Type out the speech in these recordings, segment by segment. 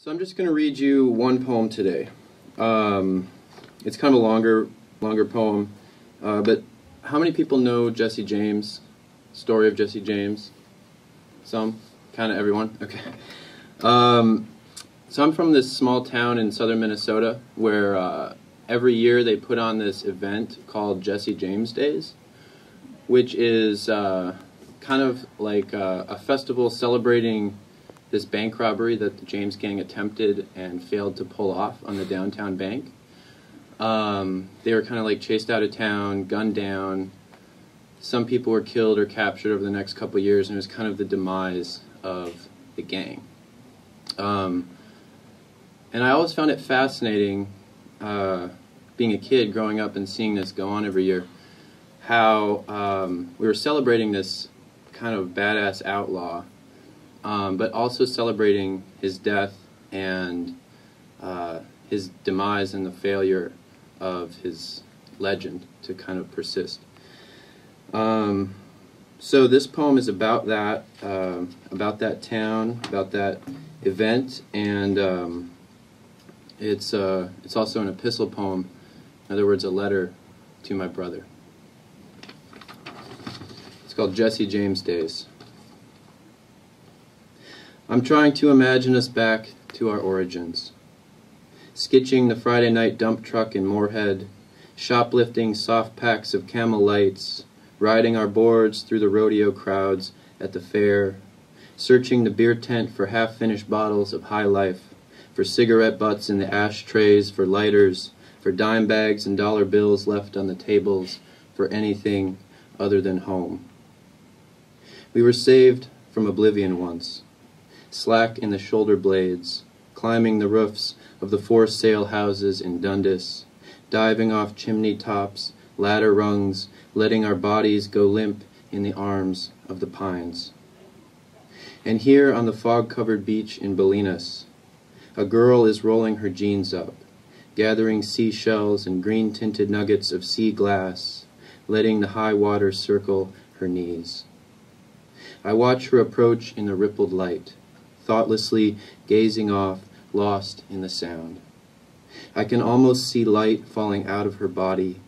So I'm just going to read you one poem today. It's kind of a longer poem, but how many people know Jesse James? Story of Jesse James? Some? Kind of everyone? Okay. So I'm from this small town in southern Minnesota where every year they put on this event called Jesse James Days, which is kind of like a festival celebrating this bank robbery that the James gang attempted and failed to pull off on the downtown bank. They were kind of like chased out of town, gunned down. Some people were killed or captured over the next couple of years, and it was kind of the demise of the gang. And I always found it fascinating, being a kid growing up and seeing this go on every year, how we were celebrating this kind of badass outlaw, but also celebrating his death and his demise and the failure of his legend to kind of persist. So this poem is about that town, about that event, and it's also an epistle poem, in other words, a letter to my brother. It's called Jesse James Days. I'm trying to imagine us back to our origins, sketching the Friday night dump truck in Moorhead, shoplifting soft packs of Camel Lights, riding our boards through the rodeo crowds at the fair, searching the beer tent for half-finished bottles of High Life, for cigarette butts in the ashtrays, for lighters, for dime bags and dollar bills left on the tables, for anything other than home. We were saved from oblivion once, slack in the shoulder blades, climbing the roofs of the for-sale houses in Dundas, diving off chimney tops, ladder rungs, letting our bodies go limp in the arms of the pines. And here on the fog-covered beach in Bolinas, a girl is rolling her jeans up, gathering seashells and green-tinted nuggets of sea glass, letting the high water circle her knees. I watch her approach in the rippled light, thoughtlessly gazing off, lost in the sound. I can almost see light falling out of her body,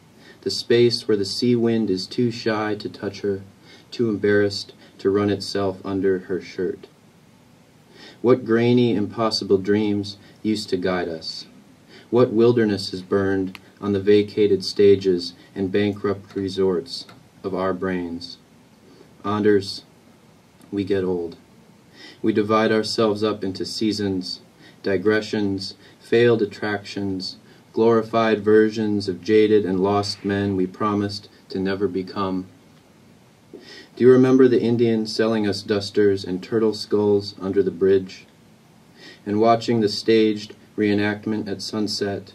the space where the sea wind is too shy to touch her, too embarrassed to run itself under her shirt. What grainy, impossible dreams used to guide us? What wilderness is burned on the vacated stages and bankrupt resorts of our brains? Anders, we get old. We divide ourselves up into seasons, digressions, failed attractions, glorified versions of jaded and lost men we promised to never become. Do you remember the Indian selling us dusters and turtle skulls under the bridge? And watching the staged reenactment at sunset,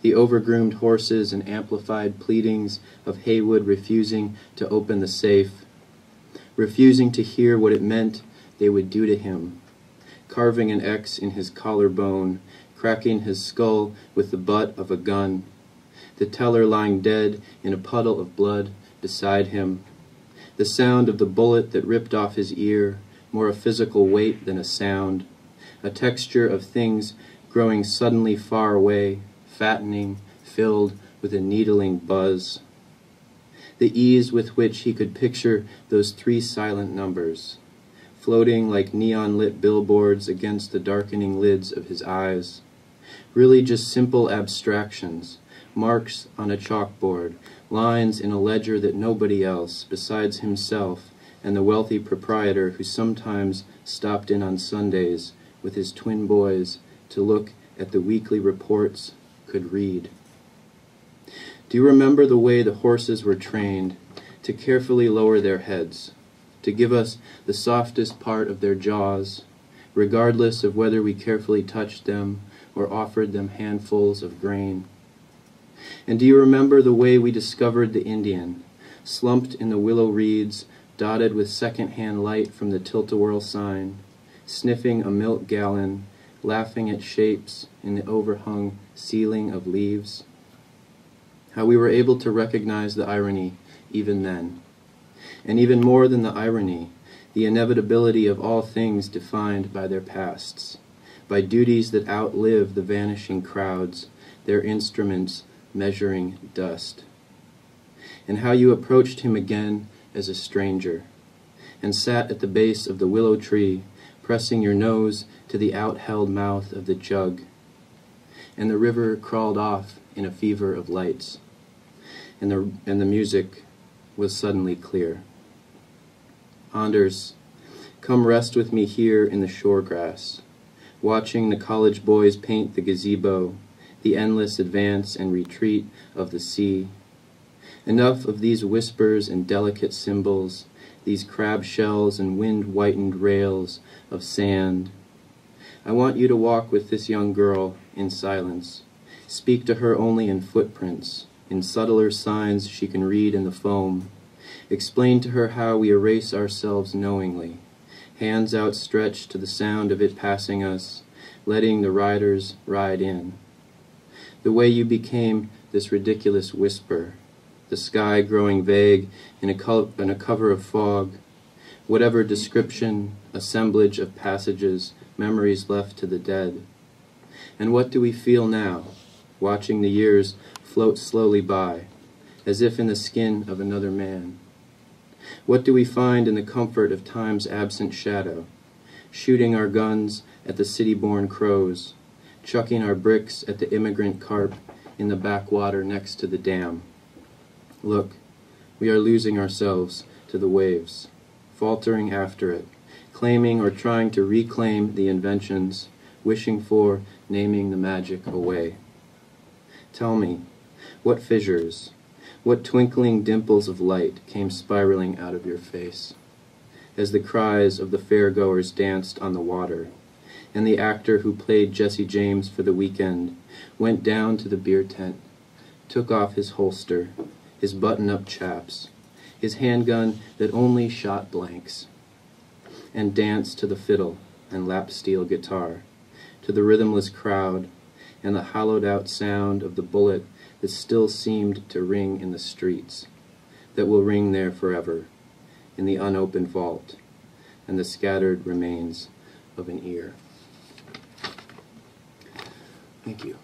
the overgroomed horses and amplified pleadings of Haywood refusing to open the safe, refusing to hear what it meant they would do to him, carving an X in his collarbone, cracking his skull with the butt of a gun, the teller lying dead in a puddle of blood beside him, the sound of the bullet that ripped off his ear, more a physical weight than a sound, a texture of things growing suddenly far away, fattening, filled with a needling buzz. The ease with which he could picture those three silent numbers, floating like neon-lit billboards against the darkening lids of his eyes. Really just simple abstractions, marks on a chalkboard, lines in a ledger that nobody else, besides himself and the wealthy proprietor who sometimes stopped in on Sundays with his twin boys to look at the weekly reports, could read. Do you remember the way the horses were trained to carefully lower their heads, to give us the softest part of their jaws, regardless of whether we carefully touched them or offered them handfuls of grain? And do you remember the way we discovered the Indian, slumped in the willow reeds, dotted with second-hand light from the tilt-a-whirl sign, sniffing a milk gallon, laughing at shapes in the overhung ceiling of leaves? How we were able to recognize the irony even then. And even more than the irony, the inevitability of all things defined by their pasts, by duties that outlive the vanishing crowds, their instruments measuring dust. And how you approached him again as a stranger, and sat at the base of the willow tree, pressing your nose to the out-held mouth of the jug. And the river crawled off in a fever of lights, and the music was suddenly clear. Anders, come rest with me here in the shore grass, watching the college boys paint the gazebo, the endless advance and retreat of the sea. Enough of these whispers and delicate symbols, these crab shells and wind-whitened rails of sand. I want you to walk with this young girl in silence, speak to her only in footprints, in subtler signs she can read in the foam. Explain to her how we erase ourselves knowingly, hands outstretched to the sound of it passing us, letting the riders ride in. The way you became this ridiculous whisper, the sky growing vague in a cover of fog, whatever description, assemblage of passages, memories left to the dead. And what do we feel now, watching the years float slowly by, as if in the skin of another man? What do we find in the comfort of time's absent shadow, shooting our guns at the city-born crows, chucking our bricks at the immigrant carp in the backwater next to the dam? Look, we are losing ourselves to the waves, faltering after it, claiming or trying to reclaim the inventions, wishing for, naming the magic away. Tell me, what fissures, what twinkling dimples of light came spiraling out of your face, as the cries of the fairgoers danced on the water, and the actor who played Jesse James for the weekend went down to the beer tent, took off his holster, his button-up chaps, his handgun that only shot blanks, and danced to the fiddle and lap steel guitar, to the rhythmless crowd, and the hollowed-out sound of the bullet that still seemed to ring in the streets, that will ring there forever, in the unopened vault, and the scattered remains of an ear. Thank you.